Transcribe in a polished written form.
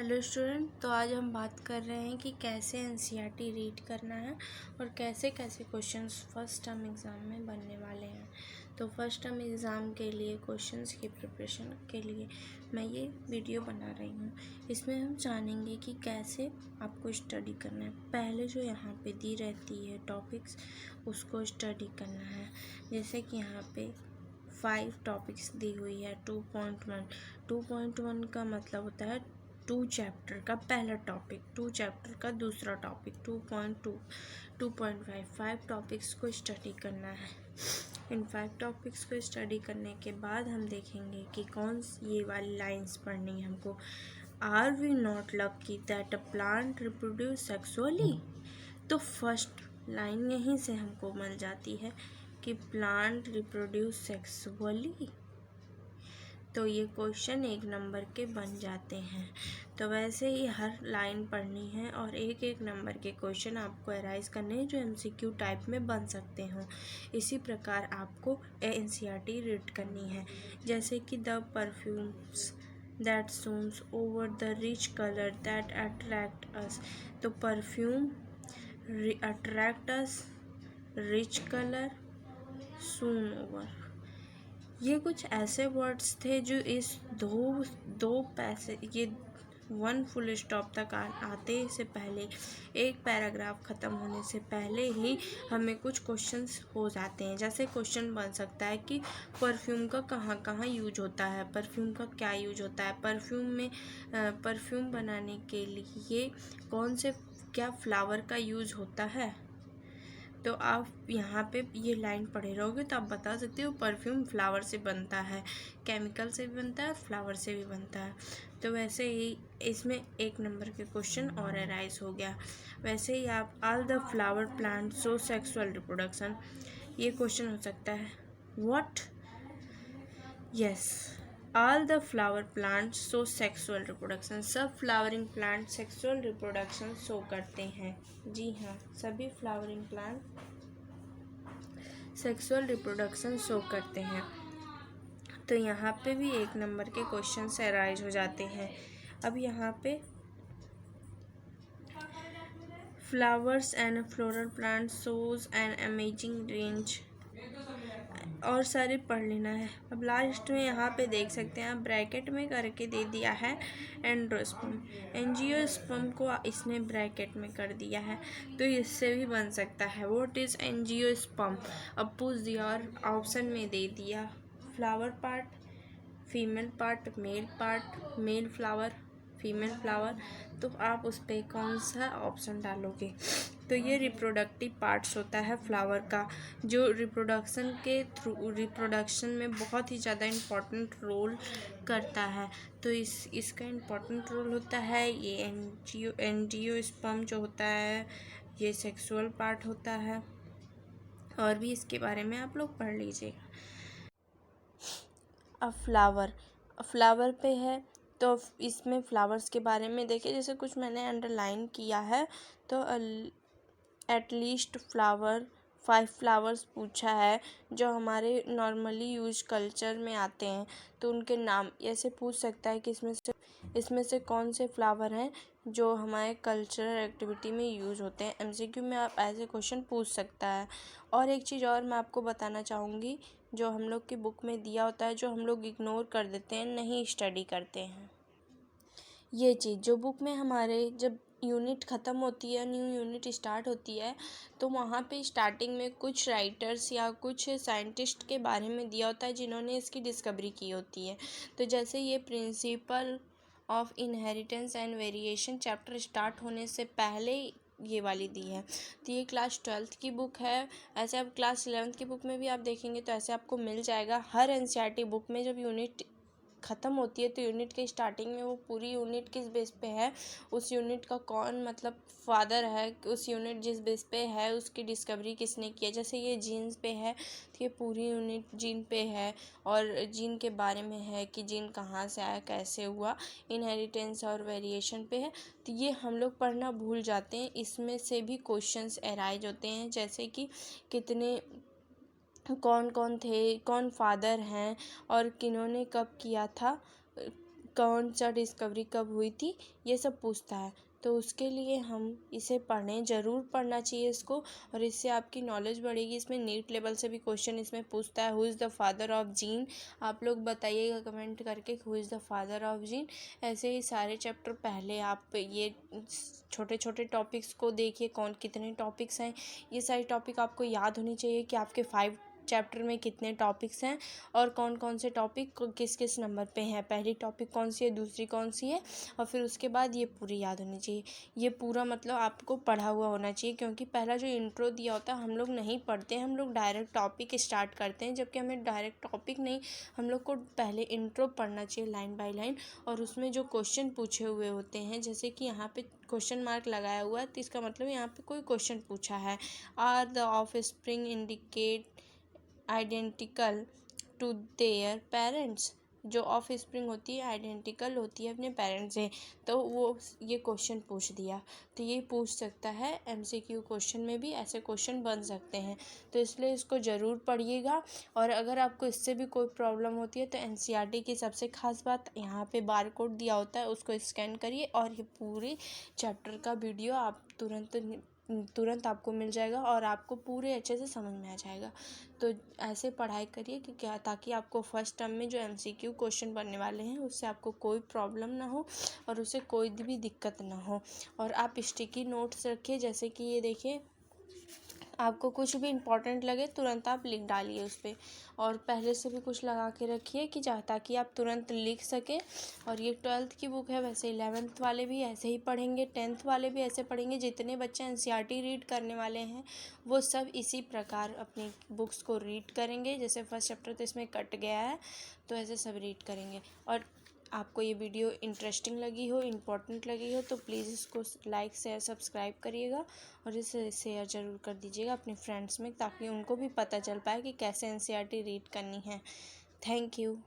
Hello student, तो आज हम बात कर रहे हैं कि कैसे एनसीईआरटी रीड करना है और कैसे कैसे क्वेश्चंस फर्स्ट टर्म एग्ज़ाम में बनने वाले हैं। तो फर्स्ट टर्म एग्ज़ाम के लिए क्वेश्चंस की प्रिपरेशन के लिए मैं ये वीडियो बना रही हूँ। इसमें हम जानेंगे कि कैसे आपको स्टडी करना है। पहले जो यहाँ पे दी रहती है टॉपिक्स, उसको स्टडी करना है। जैसे कि यहाँ पे 5 टॉपिक्स दी हुई है। 2.1 का मतलब होता है 2 चैप्टर का पहला टॉपिक, 2 चैप्टर का दूसरा टॉपिक, 2.2, 2.5 5 टॉपिक्स को स्टडी करना है। इन 5 टॉपिक्स को स्टडी करने के बाद हम देखेंगे कि कौन ये वाली लाइंस पढ़नी है हमको। Are we not lucky that a plant reproduce sexually. तो फर्स्ट लाइन यहीं से हमको मिल जाती है कि प्लांट रिप्रोड्यूस सेक्सुअली। तो ये क्वेश्चन 1 नंबर के बन जाते हैं। तो वैसे ही हर लाइन पढ़नी है और एक एक नंबर के क्वेश्चन आपको अराइज करने हैं जो एमसीक्यू टाइप में बन सकते हो। इसी प्रकार आपको एनसीईआरटी रीड करनी है। जैसे कि the perfumes that swoons over the rich colour that attract us. तो perfume attract us, rich colour, swoon over. ये कुछ ऐसे वर्ड्स थे जो इस दो पैसे ये 1 फुल स्टॉप तक आते से पहले, एक पैराग्राफ ख़त्म होने से पहले ही हमें कुछ क्वेश्चंस हो जाते हैं। जैसे क्वेश्चन बन सकता है कि परफ्यूम का कहाँ कहाँ यूज होता है, परफ्यूम का क्या यूज होता है, परफ्यूम में परफ्यूम बनाने के लिए कौन से क्या फ्लावर का यूज होता है। तो आप यहाँ पे ये लाइन पढ़े रहोगे तो आप बता सकते हो परफ्यूम फ्लावर से बनता है, केमिकल से भी बनता है, फ्लावर से भी बनता है। तो वैसे ही इसमें 1 नंबर के क्वेश्चन और अराइज हो गया। वैसे ही आप all the flower plant show sexual reproduction, ये क्वेश्चन हो सकता है। What? Yes, all the flower plant show sexual reproduction. सब flowering plant sexual reproduction show करते हैं। जी हाँ, सभी flowering plant sexual reproduction show करते हैं। तो यहाँ पे भी 1 नंबर के क्वेश्चन से अराइज हो जाते हैं। अब यहाँ पे flowers and floral plant shows an amazing range, और सारे पढ़ लेना है। अब लास्ट में यहाँ पे देख सकते हैं आप ब्रैकेट में करके दे दिया है एंजियोस्पर्म। एंजियोस्पर्म को इसने ब्रैकेट में कर दिया है, तो इससे भी बन सकता है व्हाट इज एंजियोस्पर्म। अब पूछ दिया और ऑप्शन में दे दिया flower part, female part, male flower, female flower. तो आप उस पर कौन सा ऑप्शन डालोगे। तो ये रिप्रोडक्टिव पार्ट्स होता है फ्लावर का, जो रिप्रोडक्शन में बहुत ही ज़्यादा इम्पोर्टेंट रोल करता है। तो इसका इम्पोर्टेंट रोल होता है ये एंजियोस्पर्म जो होता है, ये सेक्सुअल पार्ट होता है। और भी इसके बारे में आप लोग पढ़ लीजिएगा। अब फ्लावर पे है, तो इसमें फ्लावर्स के बारे में देखिए। जैसे कुछ मैंने अंडरलाइन किया है, तो एटलीस्ट 5 फ्लावर्स पूछा है जो हमारे नॉर्मली यूज कल्चर में आते हैं, तो उनके नाम ऐसे पूछ सकता है कि इसमें से कौन से फ्लावर हैं जो हमारे कल्चरल एक्टिविटी में यूज़ होते हैं। एमसीक्यू में आप ऐसे क्वेश्चन पूछ सकता है। और एक चीज़ और मैं आपको बताना चाहूँगी, जो हम लोग की बुक में दिया होता है, जो हम लोग इग्नोर कर देते हैं, नहीं स्टडी करते हैं। ये चीज़ जो बुक में हमारे जब यूनिट ख़त्म होती है, न्यू यूनिट स्टार्ट होती है, तो वहाँ पे स्टार्टिंग में कुछ राइटर्स या कुछ साइंटिस्ट के बारे में दिया होता है जिन्होंने इसकी डिस्कवरी की होती है। तो जैसे ये principle of inheritance and variation chapter start होने से पहले ये वाली दी है। तो ये क्लास 12th की बुक है। ऐसे आप क्लास 11th की बुक में भी आप देखेंगे तो ऐसे आपको मिल जाएगा। हर एनसीईआरटी बुक में जब यूनिट ख़त्म होती है तो यूनिट के स्टार्टिंग में वो पूरी यूनिट किस बेस पे है, उस यूनिट का कौन मतलब फादर है, उस यूनिट जिस बेस पे है उसकी डिस्कवरी किसने किया। जैसे ये जीन्स पे है तो ये पूरी यूनिट जीन पे है और जीन के बारे में है कि जीन कहाँ से आया, कैसे हुआ। इनहेरिटेंस और वेरिएशन पे है, तो ये हम लोग पढ़ना भूल जाते हैं। इसमें से भी क्वेश्चंस अराइज होते हैं, जैसे कि कितने कौन कौन थे, कौन फादर हैं और किन्होंने कब किया था, कौन सा डिस्कवरी कब हुई थी, ये सब पूछता है। तो उसके लिए हम इसे पढ़ें, ज़रूर पढ़ना चाहिए इसको, और इससे आपकी नॉलेज बढ़ेगी। इसमें नीट लेवल से भी क्वेश्चन इसमें पूछता है, who is the father of gene. आप लोग बताइएगा कमेंट करके who is the father of gene. ऐसे ही सारे चैप्टर पहले आप ये छोटे छोटे टॉपिक्स को देखिए, कौन कितने टॉपिक्स हैं। ये सारे टॉपिक आपको याद होनी चाहिए कि आपके 5 चैप्टर में कितने टॉपिक्स हैं और कौन कौन से टॉपिक किस किस नंबर पे हैं, पहली टॉपिक कौन सी है, दूसरी कौन सी है, और फिर उसके बाद ये पूरी याद होनी चाहिए। ये पूरा मतलब आपको पढ़ा हुआ होना चाहिए, क्योंकि पहला जो इंट्रो दिया होता है हम लोग नहीं पढ़ते हैं, हम लोग डायरेक्ट टॉपिक स्टार्ट करते हैं, जबकि हमें डायरेक्ट टॉपिक नहीं, हम लोग को पहले इंट्रो पढ़ना चाहिए लाइन बाय लाइन। और उसमें जो क्वेश्चन पूछे हुए होते हैं, जैसे कि यहाँ पे क्वेश्चन मार्क लगाया हुआ है, तो इसका मतलब यहाँ पे कोई क्वेश्चन पूछा है। Are the offspring indicate identical to their parents. जो ऑफ स्प्रिंग होती है आइडेंटिकल होती है अपने पेरेंट्स से, तो वो ये क्वेश्चन पूछ दिया। तो ये पूछ सकता है, एमसीक्यू क्वेश्चन में भी ऐसे क्वेश्चन बन सकते हैं, तो इसलिए इसको ज़रूर पढ़िएगा। और अगर आपको इससे भी कोई प्रॉब्लम होती है तो एनसीईआरटी की सबसे खास बात, यहाँ पे बार कोड दिया होता है, उसको स्कैन करिए और ये पूरी चैप्टर का वीडियो आप तुरंत आपको मिल जाएगा और आपको पूरे अच्छे से समझ में आ जाएगा। तो ऐसे पढ़ाई करिए कि क्या, ताकि आपको फर्स्ट टर्म में जो एमसीक्यू क्वेश्चन बनने वाले हैं उससे आपको कोई प्रॉब्लम ना हो और उससे कोई भी दिक्कत ना हो। और आप स्टिकी नोट्स रखिए, जैसे कि ये देखिए, आपको कुछ भी इम्पोर्टेंट लगे तुरंत आप लिख डालिए उस पर, और पहले से भी कुछ लगा के रखिए कि ताकि आप तुरंत लिख सकें। और ये 12th की बुक है, वैसे 11th वाले भी ऐसे ही पढ़ेंगे, 10th वाले भी ऐसे पढ़ेंगे। जितने बच्चे एनसीईआरटी रीड करने वाले हैं वो सब इसी प्रकार अपनी बुक्स को रीड करेंगे। जैसे फर्स्ट चैप्टर तो इसमें कट गया है, तो ऐसे सब रीड करेंगे। और आपको ये वीडियो इंटरेस्टिंग लगी हो, इम्पोर्टेंट लगी हो, तो प्लीज़ इसको लाइक शेयर सब्सक्राइब करिएगा और इसे शेयर ज़रूर कर दीजिएगा अपने फ्रेंड्स में, ताकि उनको भी पता चल पाए कि कैसे एनसीईआरटी रीड करनी है। Thank you.